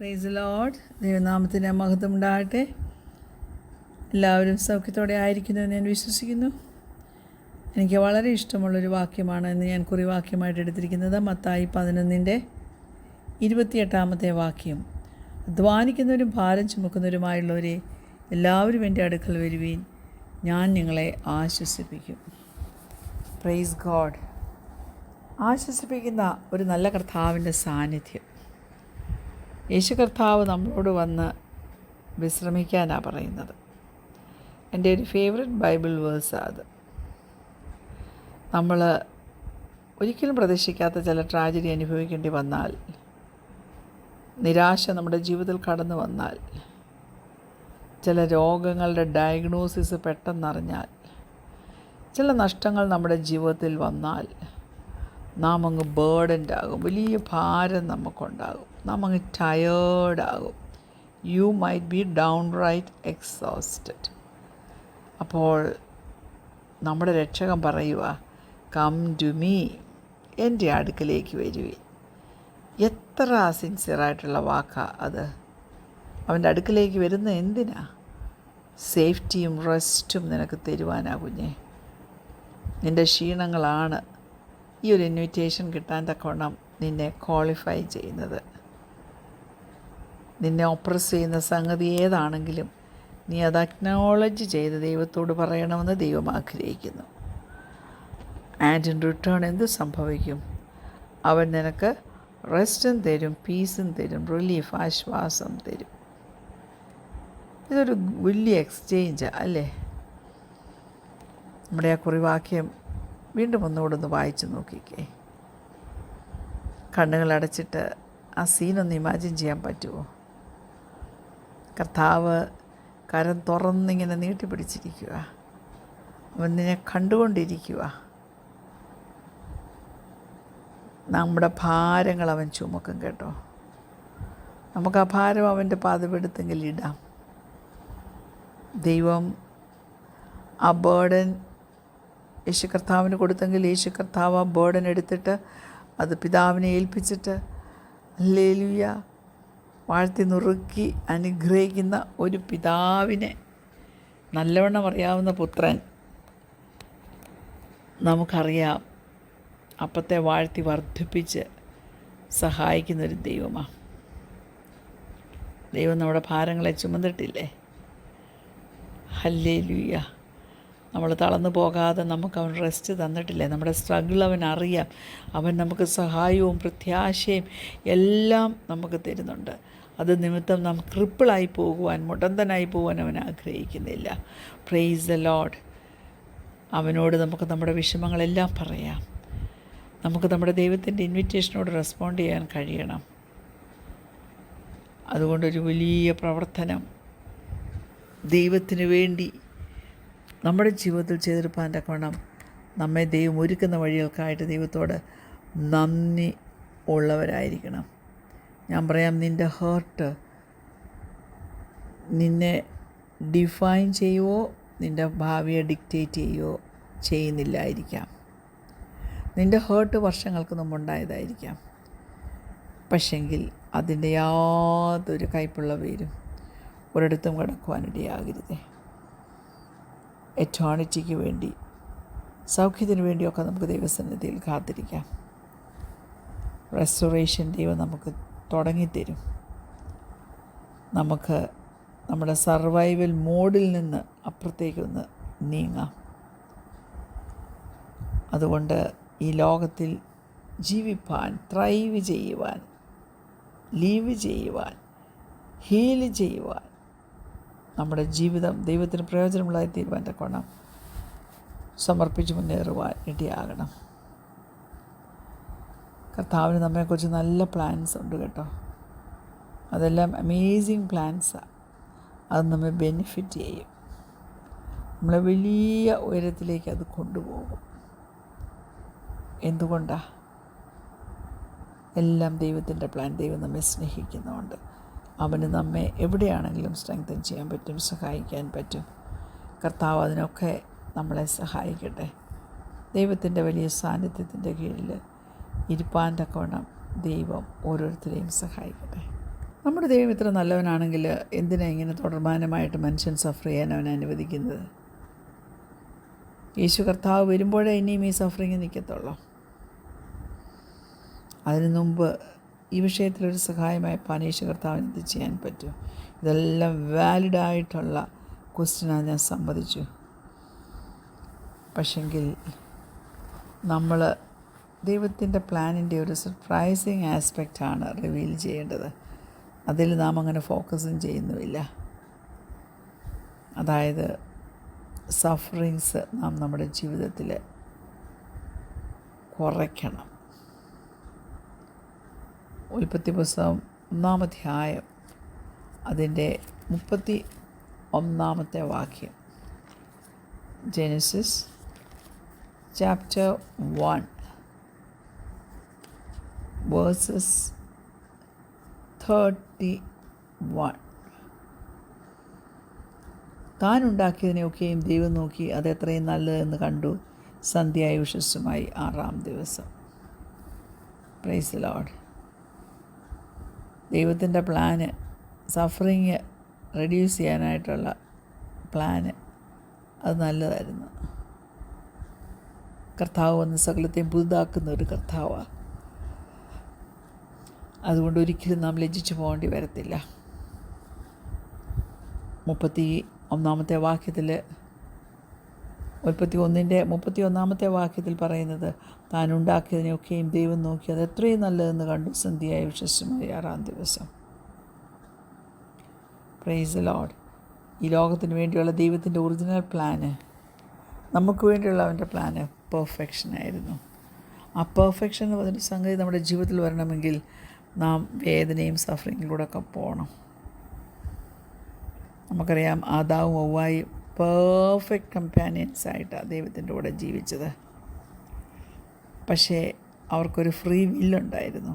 Praise Lord. ദൈവനാമത്തിന് മഹത്വം ഉണ്ടാകട്ടെ. എല്ലാവരും സൗഖ്യത്തോടെ ആയിരിക്കുന്നുവെന്ന് ഞാൻ വിശ്വസിക്കുന്നു. എനിക്ക് വളരെ ഇഷ്ടമുള്ളൊരു വാക്യമാണ് ഇന്ന് ഞാൻ കുറിവാക്യമായിട്ട് എടുത്തിരിക്കുന്നത്. മത്തായി 11:28 വാക്യം. അധ്വാനിക്കുന്നവരും ഭാരം ചുമക്കുന്നവരുമായുള്ളവരെ എല്ലാവരും എൻ്റെ അടുക്കൽ വരുവീൻ, ഞാൻ നിങ്ങളെ ആശ്വസിപ്പിക്കും. Praise God. ആശ്വസിപ്പിക്കുന്ന ഒരു നല്ല കർത്താവിൻ്റെ സാന്നിധ്യം. യേശു കർത്താവ് നമ്മളോട് വന്ന് വിശ്രമിക്കാനാണ് പറയുന്നത്. എൻ്റെ ഒരു ഫേവററ്റ് ബൈബിൾ വേഴ്സാണ് അത്. നമ്മൾ ഒരിക്കലും പ്രതീക്ഷിക്കാത്ത ചില ട്രാജഡി അനുഭവിക്കേണ്ടി വന്നാൽ, നിരാശ നമ്മുടെ ജീവിതത്തിൽ കടന്നു വന്നാൽ, ചില രോഗങ്ങളുടെ ഡയഗ്നോസിസ് പെട്ടെന്നറിഞ്ഞാൽ, ചില നഷ്ടങ്ങൾ നമ്മുടെ ജീവിതത്തിൽ വന്നാൽ നാം അങ്ങ് ബേർഡൻഡ് ആകും. വലിയ ഭാരം നമുക്കുണ്ടാകും. നാം അങ്ങ് ടയേർഡാകും. You might be downright exhausted. അപ്പോൾ നമ്മുടെ രക്ഷകൻ പറയുക, കം ടു മീ, എൻ്റെ അടുക്കലേക്ക് വരുവീൻ. എത്ര സിൻസിയറായിട്ടുള്ള വാക്കാണ് അത്. അവൻ്റെ അടുക്കലേക്ക് വരുന്ന എന്തിനാ? സേഫ്റ്റിയും റെസ്റ്റും നിനക്ക് തരുവാനാ കുഞ്ഞെ. നിൻ്റെ ക്ഷീണങ്ങളാണ് ഈ ഒരു ഇൻവിറ്റേഷൻ കിട്ടാൻ തക്കവണ്ണം നിന്നെ ക്വാളിഫൈ ചെയ്യുന്നത്. നിന്നെ ഒപ്രസ് ചെയ്യുന്ന സംഗതി ഏതാണെങ്കിലും നീ അത് അക്നോളജ് ചെയ്ത് ദൈവത്തോട് പറയണമെന്ന് ദൈവം ആഗ്രഹിക്കുന്നു. ആൻഡ് ഇൻ റിട്ടേൺ എന്ത് സംഭവിക്കും? അവൻ നിനക്ക് റെസ്റ്റും തരും, പീസും തരും, റിലീഫ്, ആശ്വാസം തരും. ഇതൊരു വലിയ എക്സ്ചേഞ്ചാണ് അല്ലേ? നമ്മുടെ ആ കുറിവാക്യം വീണ്ടും ഒന്നുകൂടെ വായിച്ചു നോക്കിക്കേ. കണ്ണുകളടച്ചിട്ട് ആ സീനൊന്ന് ഇമാജിൻ ചെയ്യാൻ പറ്റുമോ? കർത്താവ് കരം തുറന്നിങ്ങനെ നീട്ടിപ്പിടിച്ചിരിക്കുക. അവൻ നിന്നെ കണ്ടുകൊണ്ടിരിക്കുക. നമ്മുടെ ഭാരങ്ങൾ അവൻ ചുമക്കും കേട്ടോ. നമുക്ക് ആ ഭാരം അവൻ്റെ പാദമെടുത്തെങ്കിൽ ഇടാം. ദൈവം ആ ബേർഡൻ യേശു കർത്താവിന് കൊടുത്തെങ്കിൽ യേശു കർത്താവ് ആ ബേർഡൻ എടുത്തിട്ട് അത് പിതാവിനെ ഏൽപ്പിച്ചിട്ട് ഹല്ലേലൂയ വാഴ്ത്തി നുറുക്കി അനുഗ്രഹിക്കുന്ന ഒരു പിതാവിനെ നല്ലവണ്ണം അറിയാവുന്ന പുത്രൻ നമുക്കറിയാം. അപ്പത്തെ വാഴ്ത്തി വർദ്ധിപ്പിച്ച് സഹായിക്കുന്നൊരു ദൈവമാണ്. ദൈവം നമ്മുടെ ഭാരങ്ങളെ ചുമന്നിട്ടില്ലേ? ഹല്ലേലൂയ. നമ്മൾ തളർന്നു പോകാതെ നമുക്ക് അവൻ റെസ്റ്റ് തന്നിട്ടില്ലേ? നമ്മുടെ സ്ട്രഗിൾ അവൻ അറിയാം. അവൻ നമുക്ക് സഹായവും പ്രത്യാശയും എല്ലാം നമുക്ക് തരുന്നുണ്ട്. അത് നിമിത്തം നാം ക്രിപ്പിളായി പോകുവാൻ, മുടന്തനായി പോകുവാൻ അവൻ ആഗ്രഹിക്കുന്നില്ല. Praise the Lord. അവനോട് നമുക്ക് നമ്മുടെ വിഷമങ്ങളെല്ലാം പറയാം. നമുക്ക് നമ്മുടെ ദൈവത്തിൻ്റെ ഇൻവിറ്റേഷനോട് റെസ്പോണ്ട് ചെയ്യാൻ കഴിയണം. അതുകൊണ്ടൊരു വലിയ പ്രവർത്തനം ദൈവത്തിന് വേണ്ടി നമ്മുടെ ജീവിതത്തിൽ ചെയ്തെടുപ്പാൻ തക്കവണ്ണം നമ്മെ ദൈവം ഒരുക്കുന്ന വഴികൾക്കായിട്ട് ദൈവത്തോട് നന്ദി ഉള്ളവരായിരിക്കണം. ഞാൻ പറയാം, നിൻ്റെ ഹേർട്ട് നിന്നെ ഡിഫൈൻ ചെയ്യുവോ നിൻ്റെ ഭാവിയെ ഡിക്റ്റേറ്റ് ചെയ്യുകയോ ചെയ്യുന്നില്ലായിരിക്കാം. നിൻ്റെ ഹേർട്ട് വർഷങ്ങൾക്ക് മുമ്പുണ്ടായതായിരിക്കാം. പക്ഷെങ്കിൽ അതിൻ്റെ യാതൊരു കയ്പുള്ള പേരും ഒരിടത്തും കിടക്കുവാനിടയാകരുതേ. എറ്റേണിറ്റിക്ക് വേണ്ടി, സൗഖ്യത്തിന് വേണ്ടിയൊക്കെ നമുക്ക് ദൈവസന്നിധിയിൽ കാത്തിരിക്കാം. റെസ്റ്റോറേഷൻ ദൈവം നമുക്ക് തുടങ്ങിത്തരും. നമുക്ക് നമ്മുടെ സർവൈവൽ മോഡിൽ നിന്ന് അപ്പുറത്തേക്കൊന്ന് നീങ്ങാം. അതുകൊണ്ട് ഈ ലോകത്തിൽ ജീവിപ്പാൻ, ത്രൈവ് ചെയ്യുവാൻ, ലീവ് ചെയ്യുവാൻ, ഹീൽ ചെയ്യുവാൻ, നമ്മുടെ ജീവിതം ദൈവത്തിന് പ്രയോജനമുള്ളതായി തീരുവാൻ തക്കവണ്ണം സമർപ്പിച്ച് മുന്നേറുവാൻ ഇടയാകണം. കർത്താവിന് നമ്മെക്കുറിച്ച് നല്ല പ്ലാൻസ് ഉണ്ട് കേട്ടോ. അതെല്ലാം അമേസിങ് പ്ലാൻസാണ്. അത് നമ്മെ ബെനിഫിറ്റ് ചെയ്യും. നമ്മളെ വലിയ ഉയരത്തിലേക്ക് അത് കൊണ്ടുപോകും. എന്തുകൊണ്ടാണ്? എല്ലാം ദൈവത്തിൻ്റെ പ്ലാൻ. ദൈവം നമ്മെ സ്നേഹിക്കുന്നതുകൊണ്ട് അവന് നമ്മെ എവിടെയാണെങ്കിലും സ്ട്രെങ്തൻ ചെയ്യാൻ പറ്റും, സഹായിക്കാൻ പറ്റും. കർത്താവ് അതിനൊക്കെ നമ്മളെ സഹായിക്കട്ടെ. ദൈവത്തിൻ്റെ വലിയ സാന്നിധ്യത്തിൻ്റെ കീഴിൽ ഇരുപ്പാൻ തക്കവണ്ണം ദൈവം ഓരോരുത്തരെയും സഹായിക്കട്ടെ. നമ്മുടെ ദൈവം ഇത്ര നല്ലവനാണെങ്കിൽ എന്തിനാ ഇങ്ങനെ തുടർമാനമായിട്ട് മനുഷ്യൻ സഫർ ചെയ്യാൻ അവൻ അനുവദിക്കുന്നത്? യേശു കർത്താവ് വരുമ്പോഴേ ഇനിയും ഈ സഫറിങ് നിൽക്കത്തുള്ളൂ. അതിനു മുമ്പ് ഈ വിഷയത്തിലൊരു സഹായമായി യേശു കർത്താവിന് ഇത് ചെയ്യാൻ പറ്റും. ഇതെല്ലാം വാലിഡായിട്ടുള്ള ക്വസ്റ്റ്യനാണ്, ഞാൻ സമ്മതിച്ചു. പക്ഷെങ്കിൽ നമ്മൾ ദൈവത്തിൻ്റെ പ്ലാനിൻ്റെ ഒരു സർപ്രൈസിങ് ആസ്പെക്റ്റാണ് റിവീൽ ചെയ്യേണ്ടത്. അതിൽ നാം അങ്ങനെ ഫോക്കസും ചെയ്യുന്നുമില്ല. അതായത് സഫറിങ്സ് നാം നമ്മുടെ ജീവിതത്തിൽ കുറയ്ക്കണം. ഉൽപ്പത്തി പുസ്തകം 1-ാം അധ്യായം അതിൻ്റെ 31-ാമത്തെ വാക്യം. Genesis chapter 1 versus 31. താൻ ഉണ്ടാക്കിയതിനെയൊക്കെയും ദൈവം നോക്കി അതെത്രയും നല്ലതെന്ന് കണ്ടു. സന്ധ്യയായി ഉഷസ്സുമായി 6-ാം ദിവസം. Price the Lord. ദൈവത്തിൻ്റെ പ്ലാന്, സഫറിങ് റെഡ്യൂസ് ചെയ്യാനായിട്ടുള്ള പ്ലാന്, അത് നല്ലതായിരുന്നു. കർത്താവ് വന്ന് സകലത്തെയും പുതുതാക്കുന്ന ഒരു കർത്താവാണ്. അതുകൊണ്ട് ഒരിക്കലും നാം ലജ്ജിച്ചു പോകേണ്ടി വരത്തില്ല. 31-ാമത്തെ വാക്യത്തിൽ, 31-ാമത്തെ വാക്യത്തിൽ പറയുന്നത്, താൻ ഉണ്ടാക്കിയതിനെയൊക്കെയും ദൈവം നോക്കി അത് എത്രയും നല്ലതെന്ന് കണ്ടു. സന്ധ്യയായ ഉഷസ്സുമായി 6-ാം ദിവസം. Price the Lord. ഈ ലോകത്തിന് വേണ്ടിയുള്ള ദൈവത്തിൻ്റെ ഒറിജിനൽ പ്ലാന്, നമുക്ക് വേണ്ടിയുള്ള അവൻ്റെ പ്ലാന് പെർഫെക്ഷനായിരുന്നു. ആ പെർഫെക്ഷൻ എന്ന് പറഞ്ഞൊരു സംഗതി നമ്മുടെ ജീവിതത്തിൽ വരണമെങ്കിൽ നാം വേദനയും സഫറിങ്ങിലൂടെ ഒക്കെ പോകണം. നമുക്കറിയാം, ആദാവും ഹവ്വായും പെർഫെക്റ്റ് കമ്പാനിയൻസായിട്ടാണ് ദൈവത്തിൻ്റെ കൂടെ ജീവിച്ചത്. പക്ഷേ അവർക്കൊരു ഫ്രീ വില്ലുണ്ടായിരുന്നു.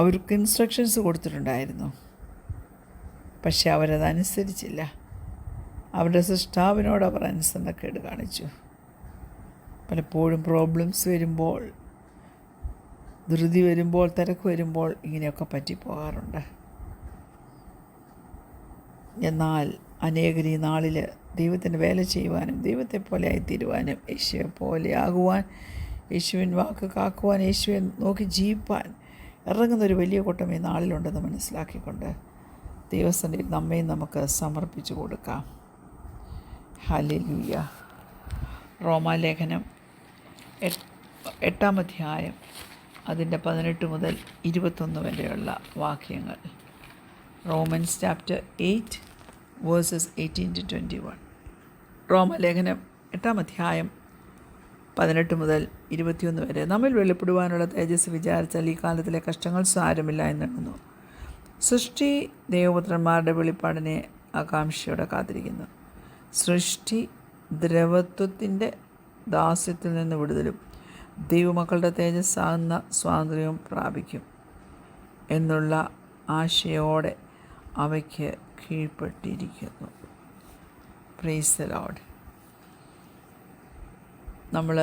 അവർക്ക് ഇൻസ്ട്രക്ഷൻസ് കൊടുത്തിട്ടുണ്ടായിരുന്നു. പക്ഷെ അവരതനുസരിച്ചില്ല. അവരുടെ സൃഷ്ടാവിനോട് അവർ അനുസരണക്കേട് കാണിച്ചു. പലപ്പോഴും പ്രോബ്ലംസ് വരുമ്പോൾ, ധൃതി വരുമ്പോൾ, തിരക്ക് വരുമ്പോൾ ഇങ്ങനെയൊക്കെ പറ്റിപ്പോകാറുണ്ട്. എന്നാൽ അനേകർ ഈ നാളിൽ ദൈവത്തിൻ്റെ വേല ചെയ്യുവാനും ദൈവത്തെ പോലെ ആയിത്തീരുവാനും യേശുവെ പോലെ ആകുവാൻ, യേശുവിൻ വാക്ക് കാക്കുവാൻ, യേശുവെ നോക്കി ജീവിപ്പാൻ ഇറങ്ങുന്നൊരു വലിയ കൂട്ടം ഈ നാളിലുണ്ടെന്ന് മനസ്സിലാക്കിക്കൊണ്ട് ദൈവസന്നിധിയിൽ നമ്മയും നമുക്ക് സമർപ്പിച്ചു കൊടുക്കാം. ഹല്ലേലൂയ. റോമാലേഖനം 8-ാം അധ്യായം അതിൻ്റെ 18 മുതൽ 21 വരെയുള്ള വാക്യങ്ങൾ. Romance chapter 8 versus 18 to 21. റോമലേഖനം 8-ാം അധ്യായം 18 മുതൽ 21 വരെ. നമ്മിൽ വെളിപ്പെടുവാനുള്ള തേജസ് വിചാരിച്ചാൽ ഈ കാലത്തിലെ കഷ്ടങ്ങൾ സാരമില്ല എന്നെണ്ണുന്നു. സൃഷ്ടി ദൈവപുത്രന്മാരുടെ വെളിപ്പാടിനെ ആകാംക്ഷയോടെ കാത്തിരിക്കുന്നു. സൃഷ്ടി ദ്രവത്വത്തിൻ്റെ ദാസ്യത്തിൽ നിന്ന് വിടുതലും ദൈവമക്കളുടെ തേജസ്സാകുന്ന സ്വാതന്ത്ര്യവും പ്രാപിക്കും എന്നുള്ള ആശയോടെ അവയ്ക്ക് കീഴ്പ്പെട്ടിരിക്കുന്നു. Price the Lord. നമ്മൾ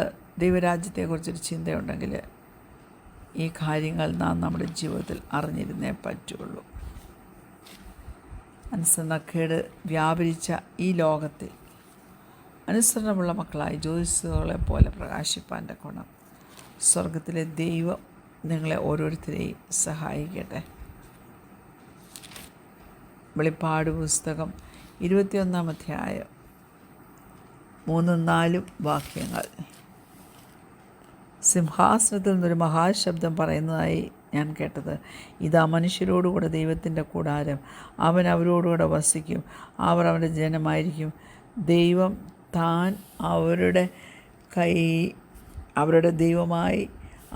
ദൈവരാജ്യത്തെക്കുറിച്ചൊരു ചിന്തയുണ്ടെങ്കിൽ ഈ കാര്യങ്ങൾ നാം നമ്മുടെ ജീവിതത്തിൽ അറിഞ്ഞിരുന്നേ പറ്റുള്ളൂ. അനുസരണക്കേട് വ്യാപരിച്ച ഈ ലോകത്തിൽ അനുസരണമുള്ള മക്കളായി ജ്യോതിസുകളെ പോലെ പ്രകാശിപ്പാൻ്റെ ഗുണം സ്വർഗത്തിലെ ദൈവം നിങ്ങളെ ഓരോരുത്തരെയും സഹായിക്കട്ടെ. വെളിപ്പാട് പുസ്തകം 21-ാം അധ്യായം 3-4 വാക്യങ്ങൾ. സിംഹാസനത്തിൽ നിന്നൊരു മഹാശബ്ദം പറയുന്നതായി ഞാൻ കേട്ടത്, ഇതാ മനുഷ്യരോടുകൂടെ ദൈവത്തിൻ്റെ കൂടാരം, അവൻ അവരോടുകൂടെ വസിക്കും, അവർ അവൻ്റെ ജനമായിരിക്കും. ദൈവം താൻ അവരുടെ ദൈവമായി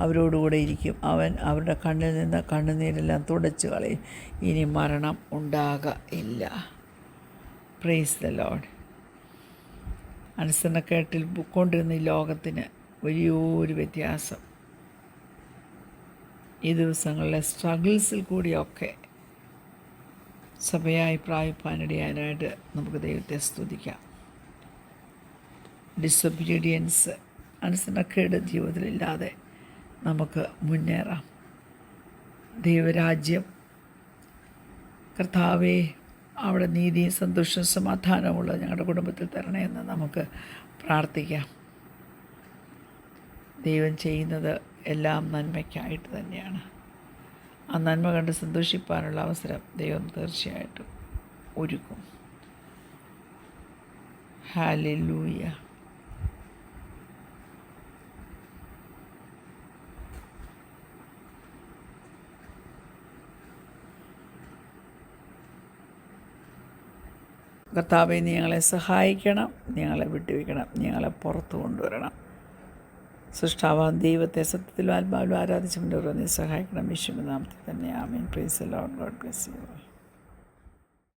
അവരോടുകൂടെ ഇരിക്കും. അവൻ അവരുടെ കണ്ണിൽ നിന്ന് കണ്ണുനീരെല്ലാം തുടച്ചു കളയും. ഇനി മരണം ഉണ്ടാകില്ല. Price the Lord. അനുസരണക്കേട്ടിൽ കൊണ്ടിരുന്ന ഈ ലോകത്തിന് വലിയൊരു വ്യത്യാസം ഈ ദിവസങ്ങളിലെ സ്ട്രഗിൾസിൽ കൂടിയൊക്കെ സഭയായി പ്രാപിപ്പാനിടയാനായിട്ട് നമുക്ക് ദൈവത്തെ സ്തുതിക്കാം. ഡിസൊബീഡിയൻസ്, അനുസരണക്കേട് ജീവിതത്തിലില്ലാതെ നമുക്ക് മുന്നേറാം. ദൈവരാജ്യം കർത്താവേ, അവിടെ നീതിയും സന്തോഷവും സമാധാനമുള്ള ഞങ്ങളുടെ കുടുംബത്തിൽ തരണേ എന്ന് നമുക്ക് പ്രാർത്ഥിക്കാം. ദൈവം ചെയ്യുന്നത് എല്ലാം നന്മയ്ക്കായിട്ട് തന്നെയാണ്. ആ നന്മ കണ്ട് സന്തോഷിപ്പാനുള്ള അവസരം ദൈവം തീർച്ചയായിട്ടും ഒരുക്കും. ഹല്ലേലൂയ. കർത്താവേ, നീ ഞങ്ങളെ സഹായിക്കണം, ഞങ്ങളെ വിട്ടുവയ്ക്കണം, ഞങ്ങളെ പുറത്തു കൊണ്ടുവരണം. സൃഷ്ടാവാൻ ദൈവത്തെ സത്യത്തിലും ആത്മാവിലും ആരാധിച്ചുകൊണ്ട് നീ സഹായിക്കണം. യേശുവിന്റെ നാമത്തിൽ തന്നെ ആമേൻ. Praise the Lord. God bless U.